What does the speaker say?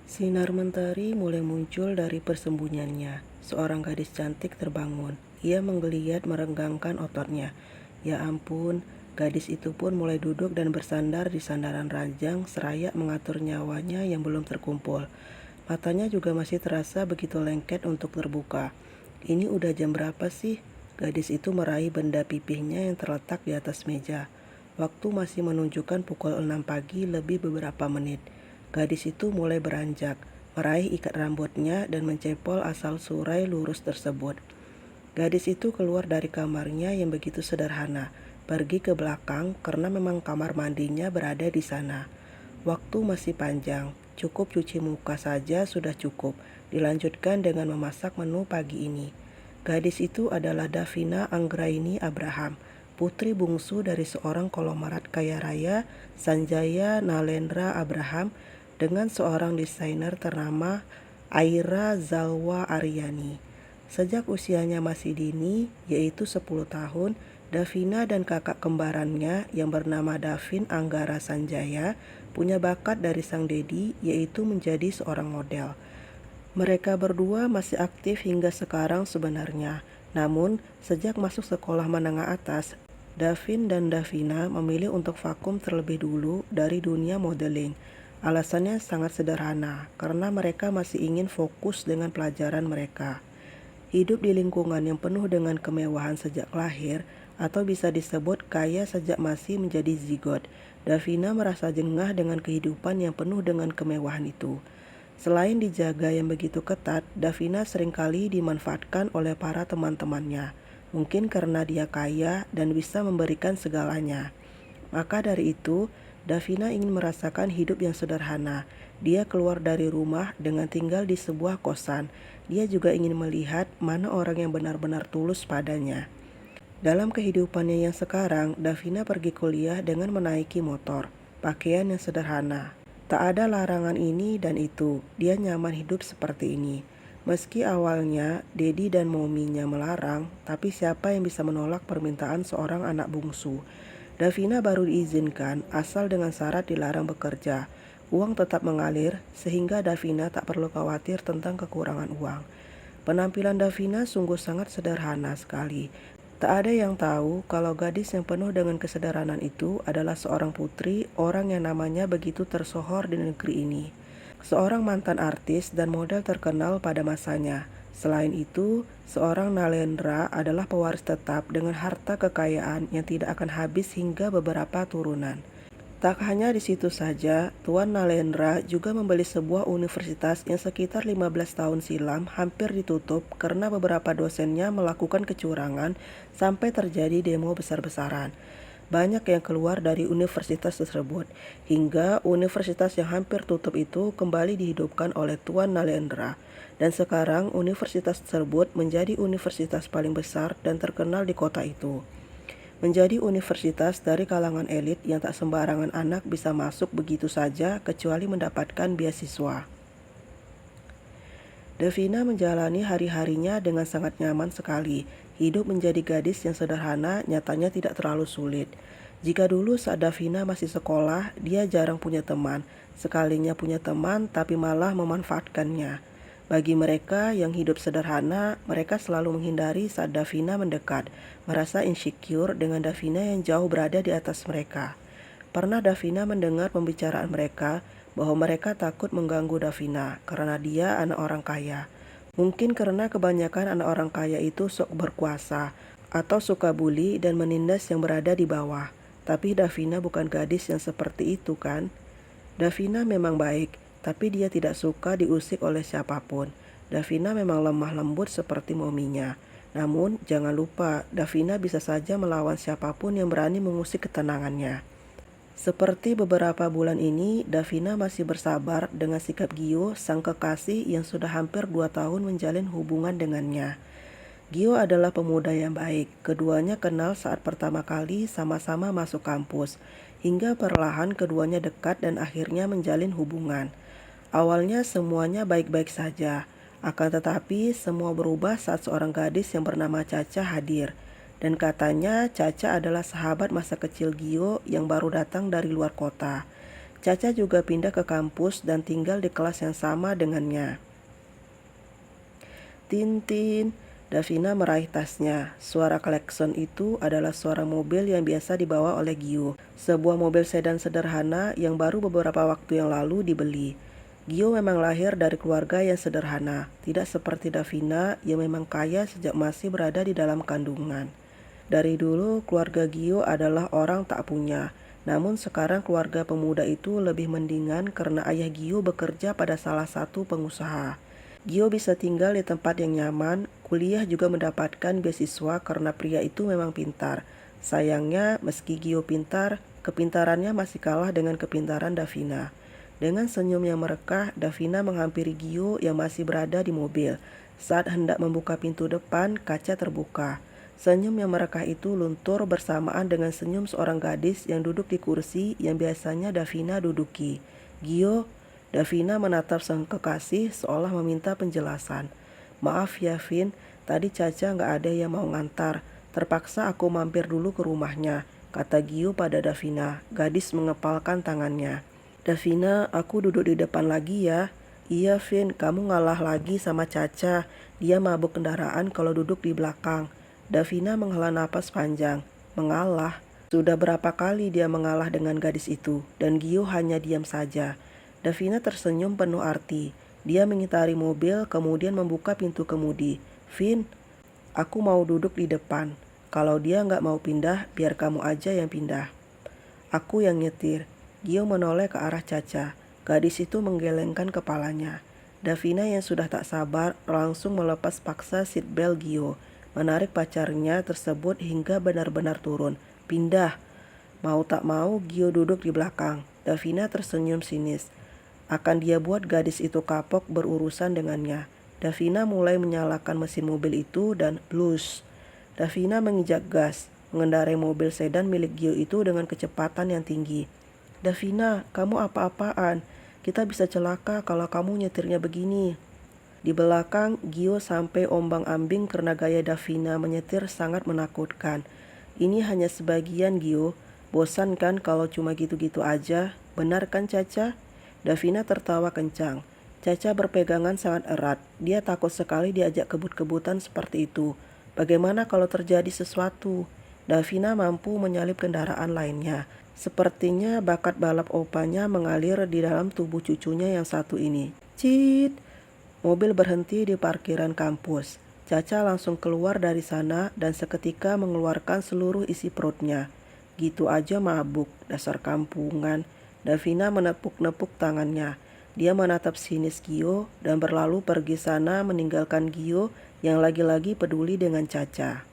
Sinar mentari mulai muncul dari persembunyiannya. Seorang gadis cantik terbangun. Ia menggeliat merenggangkan ototnya. Ya ampun, gadis itu pun mulai duduk dan bersandar di sandaran ranjang seraya mengatur nyawanya yang belum terkumpul. Matanya juga masih terasa begitu lengket untuk terbuka. Ini udah jam berapa sih? Gadis itu meraih benda pipihnya yang terletak di atas meja. Waktu masih menunjukkan pukul 6 pagi lebih beberapa menit. Gadis itu mulai beranjak, meraih ikat rambutnya dan mencepol asal surai lurus tersebut. Gadis itu keluar dari kamarnya yang begitu sederhana, pergi ke belakang karena memang kamar mandinya berada di sana. Waktu masih panjang, cukup cuci muka saja sudah cukup, dilanjutkan dengan memasak menu pagi ini. Gadis itu adalah Davina Anggraini Abraham, putri bungsu dari seorang konglomerat kaya raya, Sanjaya Nalendra Abraham, dengan seorang desainer ternama Aira Zalwa Aryani. Sejak usianya masih dini, yaitu 10 tahun, Davina dan kakak kembarannya yang bernama Davin Anggara Sanjaya punya bakat dari sang dedi, yaitu menjadi seorang model. Mereka berdua masih aktif hingga sekarang sebenarnya. Namun, sejak masuk sekolah menengah atas, Davin dan Davina memilih untuk vakum terlebih dulu dari dunia modeling. Alasannya sangat sederhana, karena mereka masih ingin fokus dengan pelajaran mereka. Hidup di lingkungan yang penuh dengan kemewahan sejak lahir, atau bisa disebut kaya sejak masih menjadi zigot, Davina merasa jengah dengan kehidupan yang penuh dengan kemewahan itu. Selain dijaga yang begitu ketat, Davina seringkali dimanfaatkan oleh para teman-temannya. Mungkin karena dia kaya dan bisa memberikan segalanya. Maka dari itu, Davina ingin merasakan hidup yang sederhana. Dia keluar dari rumah dengan tinggal di sebuah kosan. Dia juga ingin melihat mana orang yang benar-benar tulus padanya. Dalam kehidupannya yang sekarang, Davina pergi kuliah dengan menaiki motor, pakaian yang sederhana. Tak ada larangan ini dan itu, dia nyaman hidup seperti ini. Meski awalnya Dedi dan mominya melarang, tapi siapa yang bisa menolak permintaan seorang anak bungsu? Davina baru diizinkan asal dengan syarat dilarang bekerja. Uang tetap mengalir sehingga Davina tak perlu khawatir tentang kekurangan uang. Penampilan Davina sungguh sangat sederhana sekali. Tak ada yang tahu kalau gadis yang penuh dengan kesederhanaan itu adalah seorang putri, orang yang namanya begitu tersohor di negeri ini. Seorang mantan artis dan model terkenal pada masanya. Selain itu, seorang Nalendra adalah pewaris tetap dengan harta kekayaan yang tidak akan habis hingga beberapa turunan. Tak hanya di situ saja, Tuan Nalendra juga membeli sebuah universitas yang sekitar 15 tahun silam hampir ditutup karena beberapa dosennya melakukan kecurangan sampai terjadi demo besar-besaran. Banyak yang keluar dari universitas tersebut, hingga universitas yang hampir tutup itu kembali dihidupkan oleh Tuan Nalendra. Dan sekarang universitas tersebut menjadi universitas paling besar dan terkenal di kota itu. Menjadi universitas dari kalangan elit yang tak sembarangan anak bisa masuk begitu saja kecuali mendapatkan beasiswa. Davina menjalani hari-harinya dengan sangat nyaman sekali. Hidup menjadi gadis yang sederhana nyatanya tidak terlalu sulit. Jika dulu saat Davina masih sekolah, dia jarang punya teman. Sekalinya punya teman tapi malah memanfaatkannya. Bagi mereka yang hidup sederhana, mereka selalu menghindari saat Davina mendekat, merasa insecure dengan Davina yang jauh berada di atas mereka. Pernah Davina mendengar pembicaraan mereka bahwa mereka takut mengganggu Davina karena dia anak orang kaya. Mungkin karena kebanyakan anak orang kaya itu sok berkuasa atau suka bully dan menindas yang berada di bawah. Tapi Davina bukan gadis yang seperti itu kan? Davina memang baik, tapi dia tidak suka diusik oleh siapapun. Davina memang lemah lembut seperti mominya. Namun, jangan lupa, Davina bisa saja melawan siapapun yang berani mengusik ketenangannya. Seperti beberapa bulan ini, Davina masih bersabar dengan sikap Gio, sang kekasih yang sudah hampir 2 tahun menjalin hubungan dengannya. Gio adalah pemuda yang baik. Keduanya kenal saat pertama kali sama-sama masuk kampus, hingga perlahan keduanya dekat dan akhirnya menjalin hubungan. Awalnya semuanya baik-baik saja, akan tetapi semua berubah saat seorang gadis yang bernama Caca hadir. Dan katanya Caca adalah sahabat masa kecil Gio yang baru datang dari luar kota. Caca juga pindah ke kampus dan tinggal di kelas yang sama dengannya. Tintin, Davina meraih tasnya. Suara klakson itu adalah suara mobil yang biasa dibawa oleh Gio. Sebuah mobil sedan sederhana yang baru beberapa waktu yang lalu dibeli. Gio memang lahir dari keluarga yang sederhana, tidak seperti Davina yang memang kaya sejak masih berada di dalam kandungan. Dari dulu keluarga Gio adalah orang tak punya. Namun sekarang keluarga pemuda itu lebih mendingan karena ayah Gio bekerja pada salah satu pengusaha. Gio bisa tinggal di tempat yang nyaman, kuliah juga mendapatkan beasiswa karena pria itu memang pintar. Sayangnya, meski Gio pintar, kepintarannya masih kalah dengan kepintaran Davina. Dengan senyum yang merekah, Davina menghampiri Gio yang masih berada di mobil. Saat hendak membuka pintu depan, kaca terbuka. Senyum yang merekah itu luntur bersamaan dengan senyum seorang gadis yang duduk di kursi yang biasanya Davina duduki. Gio, Davina menatap sang kekasih seolah meminta penjelasan. Maaf ya Vin, tadi Caca nggak ada yang mau ngantar. Terpaksa aku mampir dulu ke rumahnya, kata Gio pada Davina. Gadis mengepalkan tangannya. Davina, aku duduk di depan lagi ya. Iya Vin, kamu ngalah lagi sama Caca. Dia mabuk kendaraan kalau duduk di belakang. Davina menghela napas panjang. Mengalah? Sudah berapa kali dia mengalah dengan gadis itu, dan Gio hanya diam saja. Davina tersenyum penuh arti. Dia mengitari mobil, kemudian membuka pintu kemudi. Vin, aku mau duduk di depan. Kalau dia nggak mau pindah, biar kamu aja yang pindah. Aku yang nyetir. Gio menoleh ke arah Caca. Gadis itu menggelengkan kepalanya. Davina yang sudah tak sabar langsung melepas paksa seatbelt Gio, menarik pacarnya tersebut hingga benar-benar turun. Pindah. Mau tak mau, Gio duduk di belakang. Davina tersenyum sinis. Akan dia buat gadis itu kapok berurusan dengannya. Davina mulai menyalakan mesin mobil itu dan blues. Davina menginjak gas, mengendarai mobil sedan milik Gio itu dengan kecepatan yang tinggi. Davina, kamu apa-apaan? Kita bisa celaka kalau kamu nyetirnya begini. Di belakang, Gio sampai ombang-ambing karena gaya Davina menyetir sangat menakutkan. Ini hanya sebagian Gio. Bosan kan kalau cuma gitu-gitu aja? Benar kan Caca? Davina tertawa kencang. Caca berpegangan sangat erat. Dia takut sekali diajak kebut-kebutan seperti itu. Bagaimana kalau terjadi sesuatu? Davina mampu menyalip kendaraan lainnya. Sepertinya bakat balap opanya mengalir di dalam tubuh cucunya yang satu ini. Cit! Mobil berhenti di parkiran kampus. Caca langsung keluar dari sana dan seketika mengeluarkan seluruh isi perutnya. Gitu aja mabuk, dasar kampungan. Davina menepuk-nepuk tangannya. Dia menatap sinis Gio dan berlalu pergi sana meninggalkan Gio yang lagi-lagi peduli dengan Caca.